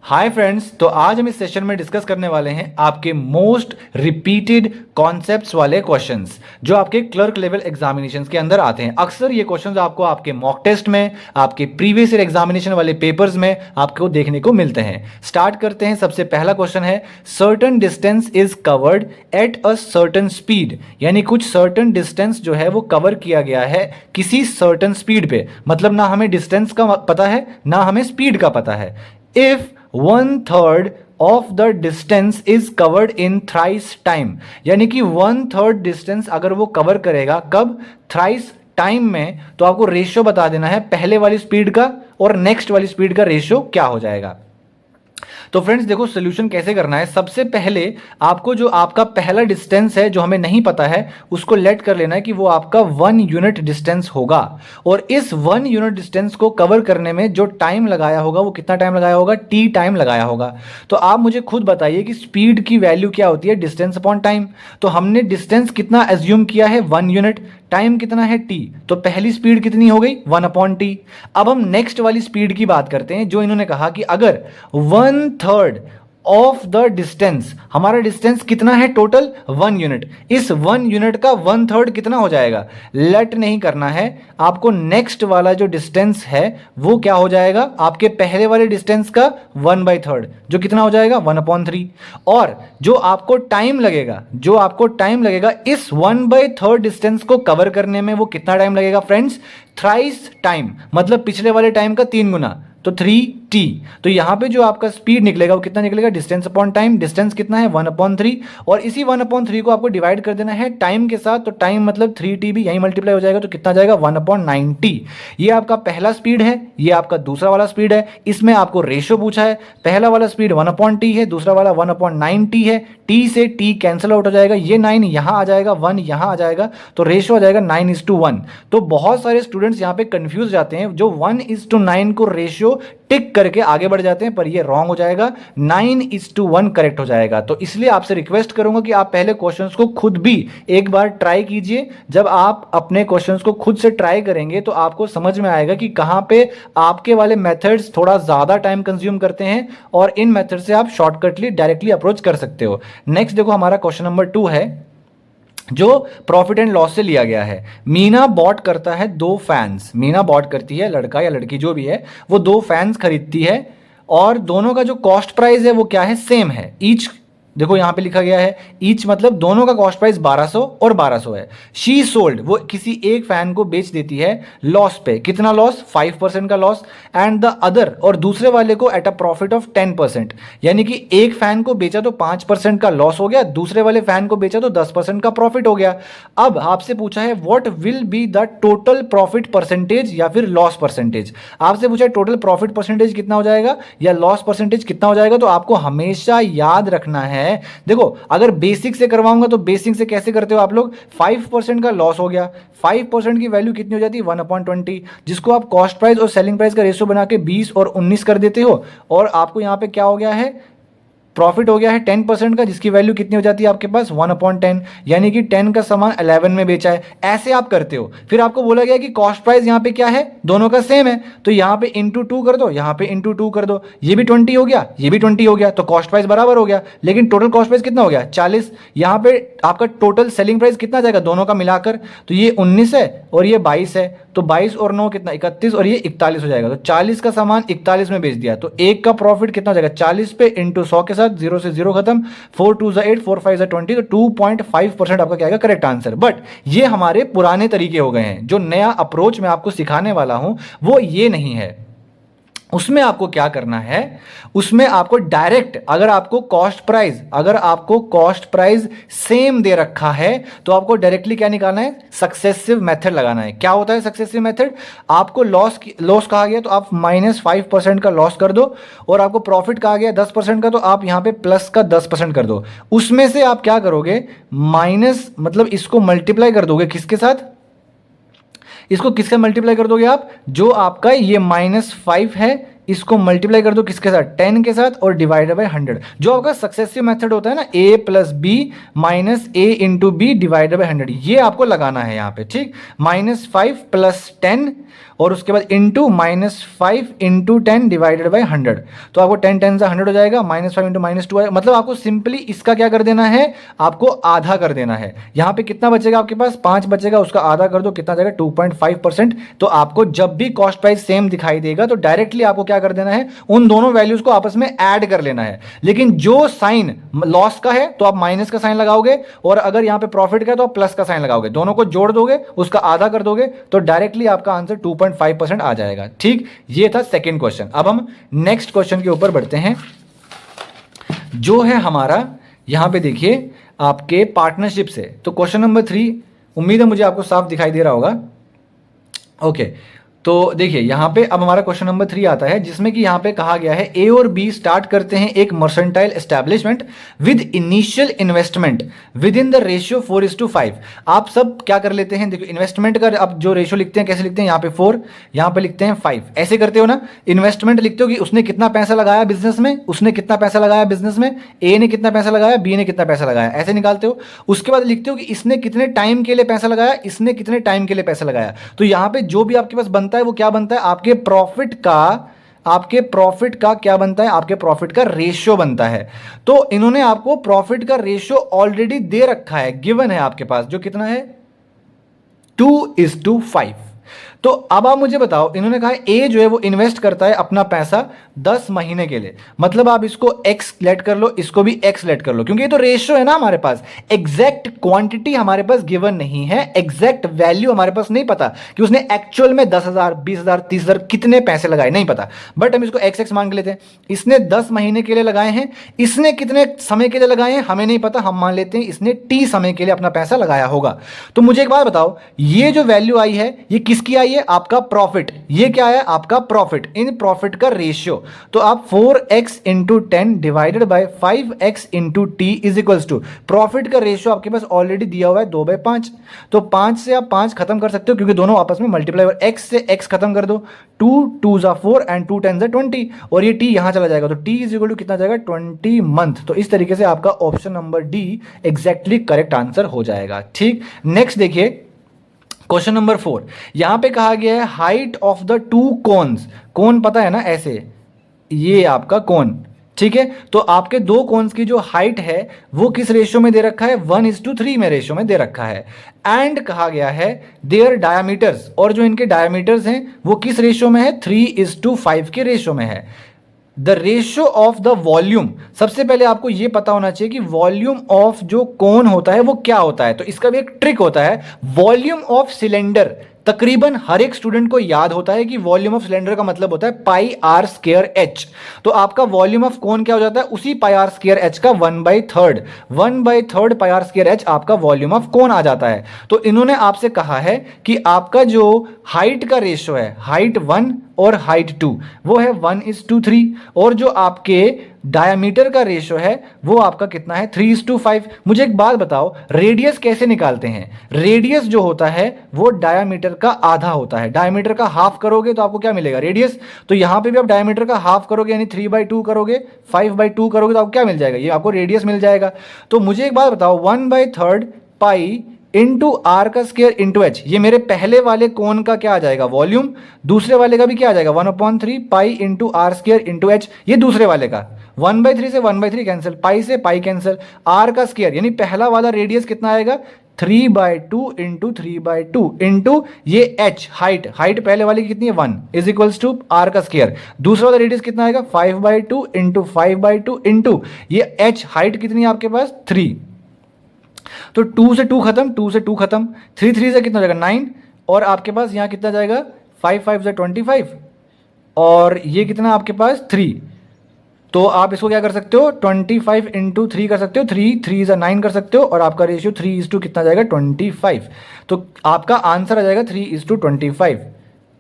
Hi friends, तो आज हम इस सेशन में डिस्कस करने वाले हैं आपके मोस्ट रिपीटेड कॉन्सेप्ट्स वाले क्वेश्चंस जो आपके क्लर्क लेवल एग्जामिनेशंस के अंदर आते हैं। अक्सर ये क्वेश्चंस आपको आपके मॉक टेस्ट में, आपके प्रीवियस ईयर एग्जामिनेशन वाले पेपर्स में आपको देखने को मिलते हैं। स्टार्ट करते हैं। सबसे पहला क्वेश्चन है, certain distance is covered at a certain speed, यानी कुछ सर्टन डिस्टेंस जो है वो कवर किया गया है किसी सर्टन स्पीड पे। मतलब ना हमें डिस्टेंस का पता है ना हमें स्पीड का पता है। If 1/3 of the distance is covered in thrice time, यानी कि 1/3 डिस्टेंस अगर वो कवर करेगा कब, थ्राइस टाइम में, तो आपको रेशियो बता देना है पहले वाली स्पीड का और नेक्स्ट वाली स्पीड का रेशियो क्या हो जाएगा। तो फ्रेंड्स देखो सोल्यूशन कैसे करना है। सबसे पहले आपको जो आपका पहला डिस्टेंस है जो हमें नहीं पता है उसको लेट कर लेना है कि वो आपका 1 यूनिट डिस्टेंस होगा, और इस 1 यूनिट डिस्टेंस को कवर करने में जो टाइम लगाया होगा वो कितना टाइम लगाया होगा, टी टाइम लगाया होगा। तो आप मुझे खुद बताइए कि स्पीड की वैल्यू क्या होती है, डिस्टेंस अपॉन टाइम। तो हमने डिस्टेंस कितना एज्यूम किया है, 1 यूनिट, टाइम कितना है टी, तो पहली स्पीड कितनी हो गई, 1/t। अब हम नेक्स्ट वाली स्पीड की बात करते हैं जो इन्होंने कहा कि अगर 1/3 ऑफ द डिस्टेंस, हमारा डिस्टेंस कितना है टोटल, 1 यूनिट, इस 1 यूनिट का 1/3 कितना हो जाएगा। लेट नहीं करना है आपको, नेक्स्ट वाला जो डिस्टेंस है वो क्या हो जाएगा, आपके पहले वाले डिस्टेंस का 1/3 जो कितना हो जाएगा 1/3। और जो आपको टाइम लगेगा, इस 1/3 डिस्टेंस को कवर करने में वो कितना टाइम लगेगा फ्रेंड्स, थ्राइस टाइम, मतलब पिछले वाले टाइम का 3 गुना, तो 3t। तो यहां पे जो आपका स्पीड निकलेगा वो कितना निकलेगा, डिस्टेंस अपॉन टाइम। डिस्टेंस कितना है 1/3, और इसी 1/3 को आपको डिवाइड कर देना है टाइम के साथ, तो टाइम मतलब 3t भी यहीं मल्टीप्लाई हो जाएगा, तो कितना जाएगा 1/90। ये आपका पहला स्पीड है, ये आपका दूसरा वाला स्पीड है। इसमें आपको रेशियो पूछा है, पहला वाला स्पीड 1/t है, दूसरा वाला 1/90 है। t से t कैंसिल आउट हो जाएगा, ये 9 यहां आ जाएगा, 1 यहां आ जाएगा, तो रेशियो आ जाएगा 9:1। तो बहुत सारे स्टूडेंट्स यहां पे कंफ्यूज जाते हैं, जो 1:9 को रेशियो टिक करके आगे बढ़ जाते हैं, पर ये रॉन्ग हो जाएगा, 9:1 करेक्ट हो जाएगा। तो इसलिए आपसे रिक्वेस्ट करूंगा कि आप पहले क्वेश्चंस को खुद भी एक बार ट्राई कीजिए। जब आप अपने क्वेश्चंस को खुद से ट्राई करेंगे तो आपको समझ में आएगा कि कहां पे आपके वाले मेथड्स थोड़ा ज्यादा टाइम कंज्यूम करते हैं, और इन मेथड से आप शॉर्टकटली डायरेक्टली अप्रोच कर सकते हो। नेक्स्ट देखो, हमारा क्वेश्चन नंबर 2 है जो प्रॉफिट एंड लॉस से लिया गया है। मीना बॉट करता है 2 फैंस, मीना बॉट करती है, लड़का या लड़की जो भी है वो 2 फैंस खरीदती है, और दोनों का जो कॉस्ट प्राइस है वो क्या है, सेम है। ईच, देखो यहां पे लिखा गया है ईच, मतलब दोनों का कॉस्ट प्राइस 1200 और 1200 है। शी सोल्ड, वो किसी एक फैन को बेच देती है लॉस पे, कितना लॉस, 5% का लॉस, एंड द अदर, और दूसरे वाले को एट अ प्रॉफिट ऑफ 10%, यानी कि एक फैन को बेचा तो 5% का लॉस हो गया, दूसरे वाले फैन को बेचा तो 10% का प्रॉफिट हो गया। अब आपसे पूछा है what will be the total profit percentage या फिर लॉस परसेंटेज। आपसे पूछा है टोटल प्रॉफिट परसेंटेज कितना हो जाएगा या लॉस परसेंटेज कितना हो जाएगा। तो आपको हमेशा याद रखना है, देखो अगर बेसिक से करवाऊंगा तो बेसिक से कैसे करते हो आप लोग, 5% का लॉस हो गया, 5% की वैल्यू कितनी हो जाती है 1/20, जिसको आप कॉस्ट प्राइस और सेलिंग प्राइस का रेशियो बना के 20 और 19 कर देते हो, और आपको यहां पे क्या हो गया है, प्रॉफिट हो गया है 10% का, जिसकी वैल्यू कितनी हो जाती है आपके पास 1/10, यानी कि 10 का सामान 11 में बेचा है। ऐसे आप करते हो। फिर आपको बोला गया कि कॉस्ट प्राइस यहाँ पे क्या है, दोनों का सेम है, तो यहाँ पे इंटू 2 कर दो, यहाँ पे इंटू 2 कर दो, ये भी 20 हो गया, ये भी 20 हो गया, तो कॉस्ट प्राइस बराबर हो गया। लेकिन टोटल कॉस्ट प्राइस कितना हो गया 40। यहाँ पे आपका टोटल सेलिंग प्राइस कितना जाएगा दोनों का मिलाकर, तो ये 19 है और ये 22 है, तो 22 और 9 कितना 31, और ये 41 हो जाएगा। तो 40 का सामान 41 में बेच दिया, तो एक का प्रॉफिट कितना हो जाएगा 40 पे इंटू 100 के साथ, 0 से 0 खत्म, 4 2 8, 4 5 20, तो 2.5% आपका क्या आएगा करेक्ट आंसर। बट ये हमारे पुराने तरीके हो गए हैं, जो नया अप्रोच मैं आपको सिखाने वाला हूं वो ये नहीं है। उसमें आपको क्या करना है, उसमें आपको डायरेक्ट, अगर आपको कॉस्ट प्राइस सेम दे रखा है तो आपको डायरेक्टली क्या निकालना है, सक्सेसिव मेथड लगाना है। क्या होता है सक्सेसिव मेथड, आपको लॉस कहा गया तो आप -5% का लॉस कर दो, और आपको प्रॉफिट कहा गया 10% का, तो आप यहां पे प्लस का 10% कर दो। उसमें से आप क्या करोगे, माइनस, मतलब इसको मल्टीप्लाई कर दोगे किसके साथ, इसको किससे मल्टीप्लाई कर दोगे आप, जो आपका ये -5 है इसको मल्टीप्लाई कर दो किसके साथ, 10 के साथ, और डिवाइडेड बाय 100। जो आपका सक्सेसिव मेथड होता है ना, a plus B minus A into B divided by 100, ये आपको लगाना है यहाँ पे, ठीक। -5 प्लस 10 और उसके बाद इंटू -5 इंटू 10 डिवाइडेड बाय 100, तो आपको 10 10 से 100 हो जाएगा, -5 इंटू -2 आएगा। मतलब आपको सिंपली इसका क्या कर देना है, आपको आधा कर देना है। यहाँ पे कितना बचेगा आपके पास, 5 बचेगा, उसका आधा कर दो, कितना जाएगा 2.5%। तो आपको जब भी कॉस्ट प्राइस सेम दिखाई देगा तो डायरेक्टली आपको क्या कर देना है, उन दोनों वैल्यूज को आपस में ऐड कर लेना है। लेकिन जो साइन लॉस का है तो आप माइनस का साइन लगाओगे, और अगर यहाँ पे प्रॉफिट का है तो आप प्लस का साइन लगाओगे, दोनों को जोड़ दोगे, उसका आधा कर दोगे, तो डायरेक्टली आपका आंसर 2.5% आ जाएगा, ठीक। ये था सेकेंड क्वेश्चन। अब हम नेक्स्ट क्वेश्चन के ऊपर बढ़ते हैं, जो है हमारा यहां पे देखिए आपके पार्टनरशिप से। तो क्वेश्चन नंबर 3, उम्मीद है मुझे आपको साफ दिखाई दे रहा होगा। ओके, तो देखिए यहाँ पे अब हमारा क्वेश्चन नंबर 3 आता है, जिसमें कि यहाँ पे कहा गया है ए और बी स्टार्ट करते हैं एक mercantile establishment with initial investment with in the ratio 4:5। आप सब क्या कर लेते हैं, देखो इन्वेस्टमेंट का अब जो रेशियो लिखते हैं कैसे लिखते हैं, यहाँ पे 4, यहाँ पे लिखते हैं 5, ऐसे करते हो ना। इन्वेस्टमेंट लिखते हो कि उसने कितना पैसा लगाया बिजनेस में, उसने कितना पैसा लगाया बिजनेस में, ए ने कितना पैसा लगाया, बी ने कितना पैसा लगाया, ऐसे निकालते हो। उसके बाद लिखते हो कि इसने कितने टाइम के लिए पैसा लगाया, इसने कितने टाइम के लिए पैसा लगाया। तो यहाँ पे जो भी आपके पास बनता है वो क्या बनता है, आपके प्रॉफिट का क्या बनता है, आपके प्रॉफिट का रेशियो बनता है। तो इन्होंने आपको प्रॉफिट का रेशियो ऑलरेडी दे रखा है, गिवन है आपके पास, जो कितना है 2:5। तो अब आप मुझे बताओ, इन्होंने कहा ए जो है वो इन्वेस्ट करता है अपना पैसा 10 महीने के लिए, मतलब आप इसको x लेट कर लो, इसको भी x लेट कर लो, क्योंकि ये तो रेशियो है ना हमारे पास, एग्जैक्ट क्वांटिटी हमारे पास गिवन नहीं है, एग्जैक्ट वैल्यू हमारे पास नहीं पता कि उसने एक्चुअल में 10,000 20,000 30,000 कितने पैसे लगाए, नहीं पता, बट हम इसको x मान के लेते हैं। इसने 10 महीने के लिए लगाए हैं, इसने कितने समय के लिए लगाए हैं हमें नहीं पता, हम मान लेते हैं इसने t समय के लिए अपना पैसा लगाया होगा। तो मुझे एक बात बताओ, ये जो वैल्यू आई है ये किसकी आई है, आपका प्रॉफिट। ये क्या है, आपका प्रॉफिट, इन प्रॉफिट का रेशियो। तो आप 4x into 10 divided by 5x into T is equals to, profit का रेशियो आपके पास ऑलरेडी दिया हुआ है 2/5। तो 5 से आप 5 खत्म कर सकते हो, क्योंकि दोनों आपस में मल्टीप्लाई, और x से x खत्म कर दो, 2 2 जा 4 एंड 2 10 जा 20, और ये t यहां चला जाएगा, तो t इज इक्वल टू कितना जाएगा 20 मंथ। तो इस तरीके से आपका option number D exactly correct answer हो जाएगा, ठीक। नेक्स्ट देखिए क्वेश्चन नंबर 4, यहां पे कहा गया है height of the two cones, cone पता है ना ऐसे, ये आपका कोन, ठीक है। तो आपके दो कोन्स की जो हाइट है वो किस रेशियो में दे रखा है, 1:3 में रेशियो में दे रखा है। एंड कहा गया है देयर डायमीटर्स, और जो इनके डायमीटर्स हैं वो किस रेशियो में है, 3:5 के रेशियो में है। The ratio of the volume, सबसे पहले आपको यह पता होना चाहिए कि वॉल्यूम ऑफ जो कोन होता है वो क्या होता है। तो इसका भी एक ट्रिक होता है, वॉल्यूम ऑफ सिलेंडर तकरीबन हर एक स्टूडेंट को याद होता है कि वॉल्यूम ऑफ सिलेंडर का मतलब होता है पाई आर स्क्वायर एच। तो आपका वॉल्यूम ऑफ कोन क्या हो जाता है, उसी पाई आर स्क्वायर एच का 1/3 पाई आर स्क्वायर एच आपका वॉल्यूम ऑफ कोन आ जाता है। तो इन्होंने आपसे कहा है कि आपका जो हाइट का रेशियो है, हाइट 1 और हाइट 2, वो है 1:3, और जो आपके डायमीटर का रेशियो है वो आपका कितना है, 3:5। मुझे एक बात बताओ, रेडियस कैसे निकालते हैं, रेडियस जो होता है वो डायमीटर का आधा होता है, डायमीटर का हाफ करोगे तो आपको क्या मिलेगा, रेडियस। तो यहां पे भी आप डायमीटर का हाफ करोगे, यानी 3/2 करोगे, 5/2 करोगे तो आपको क्या मिल जाएगा, ये आपको रेडियस मिल जाएगा। तो मुझे एक बात बताओ, 1/3 पाई इंटू आर का स्क्वायर इंटू एच, ये मेरे पहले वाले कोन का क्या आ जाएगा, वॉल्यूम, दूसरे वाले का भी क्या आ जाएगा, 1/3 pi into R square into H, ये दूसरे वाले का 1/3 से 1/3 कैंसिल, पाई से पाई कैंसिल, आर का स्क्वायर यानी पहला वाला रेडियस कितना आएगा, 3/2 इंटू 3/2 इंटू ये एच हाइट, हाइट पहले वाली की कितनी है 1 इज इक्वल्स टू आर का स्क्वायर, दूसरा वाला रेडियस कितना आएगा 5/2 इंटू 5/2 इंटू ये एच हाइट कितनी है आपके पास 3। तो 2 से 2 खत्म, 2 से 2 खत्म, 3 3 से कितना हो जाएगा 9, और आपके पास यहाँ कितना जाएगा 5 5 से 25, और ये कितना आपके पास 3। तो आप इसको क्या कर सकते हो, 25 इंटू 3 कर सकते हो, 3 3 से 9 कर सकते हो, और आपका रेशियो 3:2 कितना जाएगा 25। तो आपका आंसर आ जाएगा 3:25,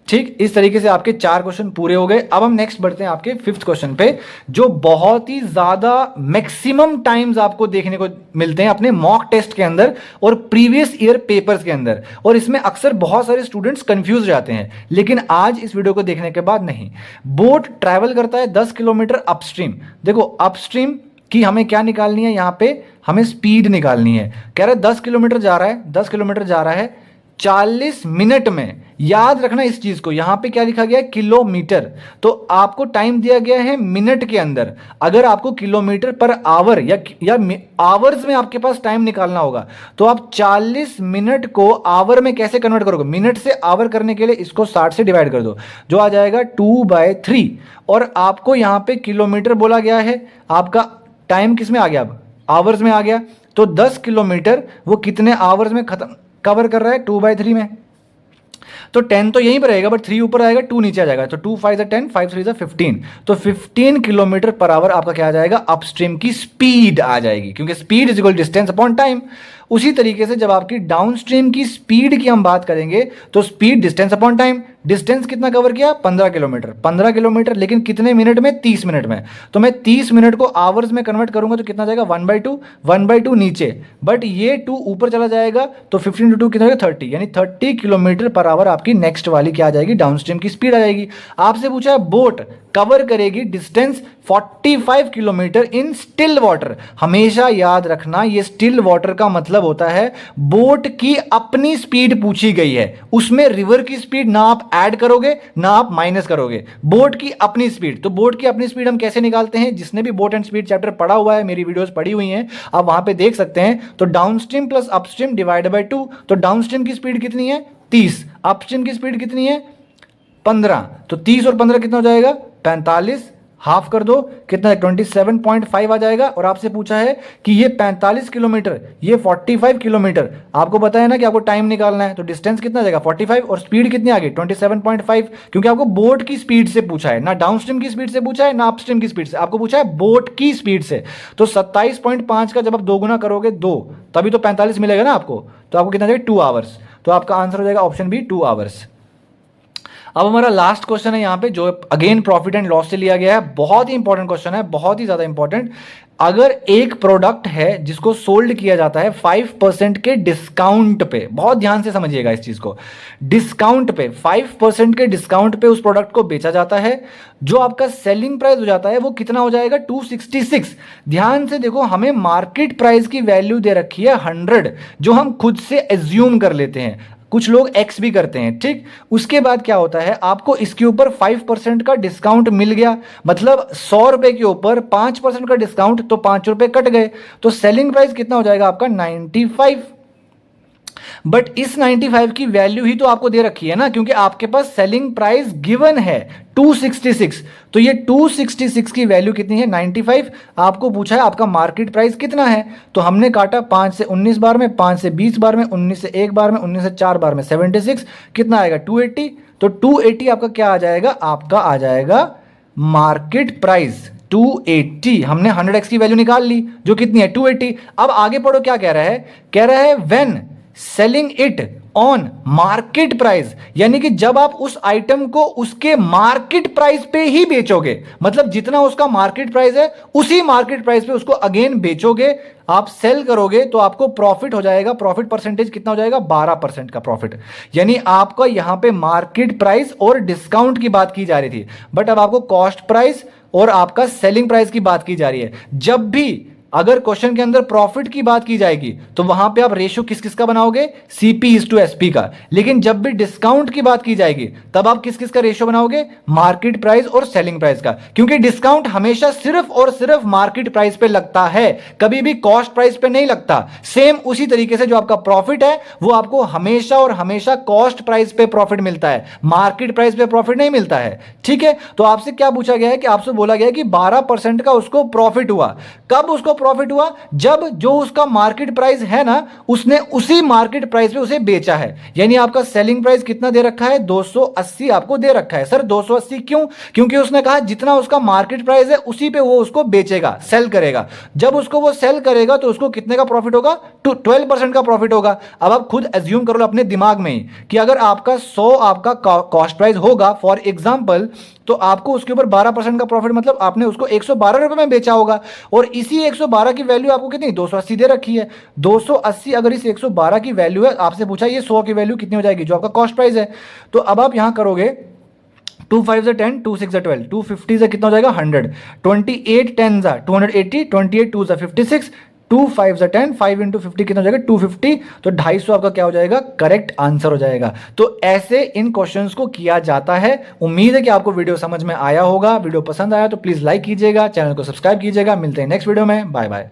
ठीक, इस तरीके से आपके 4 क्वेश्चन पूरे हो गए। अब हम नेक्स्ट बढ़ते हैं आपके 5th क्वेश्चन पे, जो बहुत ही ज्यादा मैक्सिमम टाइम्स आपको देखने को मिलते हैं अपने मॉक टेस्ट के अंदर और प्रीवियस ईयर पेपर्स के अंदर, और इसमें अक्सर बहुत सारे स्टूडेंट्स कंफ्यूज जाते हैं, लेकिन आज इस वीडियो को देखने के बाद नहीं। बोट ट्रैवल करता है 10 किलोमीटर अपस्ट्रीम। देखो अपस्ट्रीम कि हमें क्या निकालनी है, यहां पे हमें स्पीड निकालनी है। कह रहा है 10 किलोमीटर जा रहा है, 10 किलोमीटर जा रहा है 40 मिनट में। याद रखना इस चीज को, यहां पे क्या लिखा गया है, किलोमीटर, तो आपको टाइम दिया गया है मिनट के अंदर। अगर आपको किलोमीटर पर आवर या आवर्स में आपके पास टाइम निकालना होगा, तो आप 40 मिनट को आवर में कैसे कन्वर्ट करोगे? मिनट से आवर करने के लिए इसको 60 से डिवाइड कर दो, जो आ जाएगा 2/3। और आपको यहां पे किलोमीटर बोला गया है, आपका टाइम किस में आ गया, अब आवर्स में आ गया। तो 10 किलोमीटर वो कितने आवर्स में खत्म कवर कर रहा है, 2/3 में। तो 10 तो यहीं पर रहेगा, बट 3 ऊपर आएगा, 2 नीचे आ जाएगा। तो 2 5 10, 5 3 15। तो 15 किलोमीटर पर आवर आपका क्या आ जाएगा, अपस्ट्रीम की स्पीड आ जाएगी, क्योंकि speed is equal distance upon time. उसी तरीके से जब आपकी डाउनस्ट्रीम की स्पीड की हम बात करेंगे, तो speed distance upon time. Distance कितना कवर किया, 15 किलोमीटर। 15 किलोमीटर लेकिन कितने मिनट में, 30 मिनट में। तो मैं 30 मिनट को आवर्स में कन्वर्ट करूंगा तो कितना जाएगा, 1/2, 1/2 नीचे, बट ये 2 ऊपर चला जाएगा, तो 15 × 2 कितना जाएगा, 30, यानी 30 किलोमीटर पर आवर आपकी नेक्स्ट वाली क्या आ जाएगी, डाउनस्ट्रीम की स्पीड आ जाएगी। आपसे पूछा है बोट कवर करेगी distance 45 kilometre in still water. हमेशा याद रखना, ये स्टिल वाटर का मतलब होता है बोट की अपनी स्पीड पूछी गई है, उसमें रिवर की स्पीड ना आप ऐड करोगे ना आप माइनस करोगे, बोट की अपनी स्पीड। तो बोट की अपनी स्पीड हम कैसे निकालते हैं, जिसने भी बोट एंड स्पीड चैप्टर पढ़ा हुआ है, मेरी वीडियोस पढ़ी हुई हैं, आप वहां पे देख सकते हैं। तो downstream plus upstream divided by 2। तो डाउनस्ट्रीम की स्पीड कितनी है, 30, अपस्ट्रीम की स्पीड कितनी है, 15। तो 30 और 15 कितना हो जाएगा, 45, हाफ कर दो, कितना है, 27.5 आ जाएगा। और आपसे पूछा है कि ये 45 किलोमीटर, ये 45 किलोमीटर, आपको पता है ना कि आपको टाइम निकालना है, तो डिस्टेंस कितना आ जाएगा, 45, और स्पीड कितनी आ गई, 27.5, क्योंकि आपको बोट की स्पीड से पूछा है, ना डाउनस्ट्रीम की स्पीड से पूछा है ना अपस्ट्रीम की स्पीड से, आपको पूछा है बोट की स्पीड से। तो 27.5 का जब आप 2 गुना करोगे 2, तभी तो 45 मिलेगा ना आपको, तो आपको कितना जाएगा, 2 आवर्स। तो आपका आंसर हो जाएगा ऑप्शन बी, 2 आवर्स। अब हमारा लास्ट क्वेश्चन है यहाँ पे, जो अगेन प्रॉफिट एंड लॉस से लिया गया है। बहुत ही इंपॉर्टेंट क्वेश्चन है, बहुत ही ज्यादा इंपॉर्टेंट। अगर एक प्रोडक्ट है जिसको सोल्ड किया जाता है 5% के डिस्काउंट पे, बहुत ध्यान से समझिएगा इस चीज को, डिस्काउंट पे 5% के डिस्काउंट पे उस प्रोडक्ट को बेचा जाता है, जो आपका सेलिंग प्राइस हो जाता है वो कितना हो जाएगा, 266। ध्यान से देखो, हमें मार्केट प्राइस की वैल्यू दे रखी है 100, जो हम खुद से एज्यूम कर लेते हैं, कुछ लोग एक्स भी करते हैं, ठीक। उसके बाद क्या होता है, आपको इसके ऊपर 5% का डिस्काउंट मिल गया, मतलब 100 रुपए के ऊपर 5% का डिस्काउंट, तो 5 रुपए कट गए, तो सेलिंग प्राइस कितना हो जाएगा आपका, 95। बट इस 95 की वैल्यू ही तो आपको दे रखी है ना, क्योंकि आपके पास सेलिंग प्राइस गिवन है 266, तो ये 266 की वैल्यू कितनी है, 95। आपको पूछा है आपका मार्केट प्राइस कितना है, तो हमने काटा 5 से 19 बार में, 5 से 20 बार में, 19 से 1 बार में, 19 से 4 बार में, 76, कितना आएगा, 280। तो 280 आपका क्या आ जाएगा, आपका आ जाएगा मार्केट प्राइस 280। हमने 100x की वैल्यू निकाल ली, जो कितनी है, 280। अब आगे पढ़ो, क्या कह रहा है, कह रहा है when selling it on market price, यानी कि जब आप उस आइटम को उसके मार्केट प्राइस पे ही बेचोगे, मतलब जितना उसका मार्केट प्राइस है उसी मार्केट प्राइस पे उसको अगेन बेचोगे, आप सेल करोगे, तो आपको प्रॉफिट हो जाएगा। प्रॉफिट परसेंटेज कितना हो जाएगा, 12% का प्रॉफिट। यानी आपका यहां पे मार्केट प्राइस और डिस्काउंट की बात की जा रही थी, बट अब आपको कॉस्ट प्राइस और आपका सेलिंग प्राइस की बात की जा रही है। जब भी अगर क्वेश्चन के अंदर प्रॉफिट की बात की जाएगी, तो वहां पे आप रेशियो किस किस का बनाओगे, CP/SP का। लेकिन जब भी डिस्काउंट की बात की जाएगी, तब आप किस किस का रेशियो बनाओगे, मार्केट प्राइस और सेलिंग प्राइस का, क्योंकि डिस्काउंट हमेशा सिर्फ और सिर्फ मार्केट प्राइस पे लगता है, कभी भी कॉस्ट प्राइस पे नहीं लगता। सेम उसी तरीके से जो आपका प्रॉफिट है वो आपको हमेशा और हमेशा कॉस्ट प्राइस पे प्रॉफिट मिलता है, मार्केट प्राइस पे प्रॉफिट नहीं मिलता है, ठीक है। तो आपसे क्या पूछा गया है कि आपसे बोला गया है कि 12% का उसको प्रॉफिट हुआ, कब उसको प्रॉफिट हुआ जब जो उसका मार्केट प्राइस है ना, उसने उसी मार्केट प्राइस पे उसे बेचा है। यानी आपका सेलिंग प्राइस कितना दे रखा है, 280 आपको दे रखा है। सर 280 क्यों? क्योंकि उसने कहा जितना उसका मार्केट प्राइस है उसी पे वो उसको बेचेगा, सेल करेगा। जब उसको वो सेल करेगा तो उसको कितने का प्रॉफिट होगा? 12% का प्रॉफिट होगा। अब आप खुद एज्यूम कर लो अपने दिमाग में ही कि अगर आपका 100 आपका कॉस्ट प्राइस होगा फॉर एग्जांपल, तो आपको उसके ऊपर 12% का प्रॉफिट, मतलब आपने उसको 112 रुपए में बेचा होगा। और इसी 112 की वैल्यू आपको कितनी, 280 दे रखी है। 280 अगर इस 112 की वैल्यू है, आपसे पूछा ये 100 की वैल्यू कितनी हो जाएगी, जो आपका कॉस्ट प्राइस है। तो अब आप यहां करोगे 2 5 से 10, 2 6 से 12, 250 से कितना हो जाएगा 100, 28 10 जा 280, 28 2 जा 56, 2 5 से 10, 5 इंटू 50 कितना हो जाएगा 250। तो 250 आपका क्या हो जाएगा, करेक्ट आंसर हो जाएगा। तो ऐसे इन क्वेश्चंस को किया जाता है। उम्मीद है कि आपको वीडियो समझ में आया होगा। वीडियो पसंद आया तो प्लीज लाइक कीजिएगा, चैनल को सब्सक्राइब कीजिएगा। मिलते हैं नेक्स्ट वीडियो में, बाय बाय।